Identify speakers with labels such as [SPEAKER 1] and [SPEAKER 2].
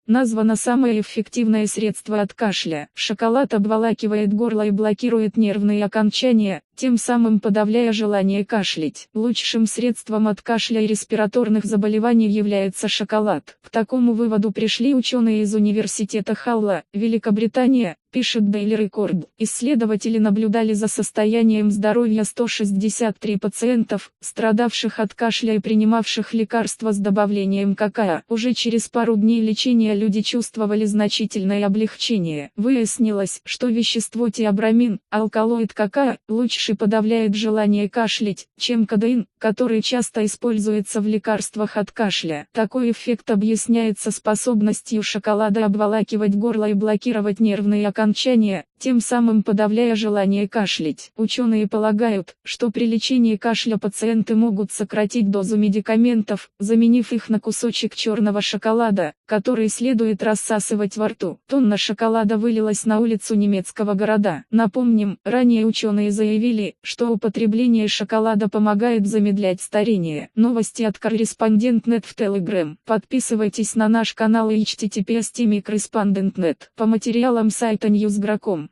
[SPEAKER 1] названо самое эффективное средство от кашля. Шоколад обволакивает горло и блокирует нервные окончания, тем самым подавляя желание кашлять. Лучшим средством от кашля и респираторных заболеваний является шоколад. К такому выводу пришли ученые из университета Халла, Великобритания, пишет Daily Record. Исследователи наблюдали за состоянием здоровья 163 пациентов, страдавших от кашля и принимавших лекарства с добавлением какао. Уже через пару дней лечения люди чувствовали значительное облегчение. Выяснилось, что вещество теобрамин, алкалоид какао, лучше подавляет желание кашлять, чем кодеин, который часто используется в лекарствах от кашля. Такой эффект объясняется способностью шоколада обволакивать горло и блокировать нервные окончания, тем самым подавляя желание кашлять. Ученые полагают, что при лечении кашля пациенты могут сократить дозу медикаментов, заменив их на кусочек черного шоколада, который следует рассасывать во рту. Тонна шоколада вылилась на улицу немецкого города. Напомним, ранее ученые заявили, что употребление шоколада помогает замедлять старение. Новости от Корреспондент.нет в Telegram. Подписывайтесь на наш канал и https://correspondent.net. По материалам сайта Newsgro.com.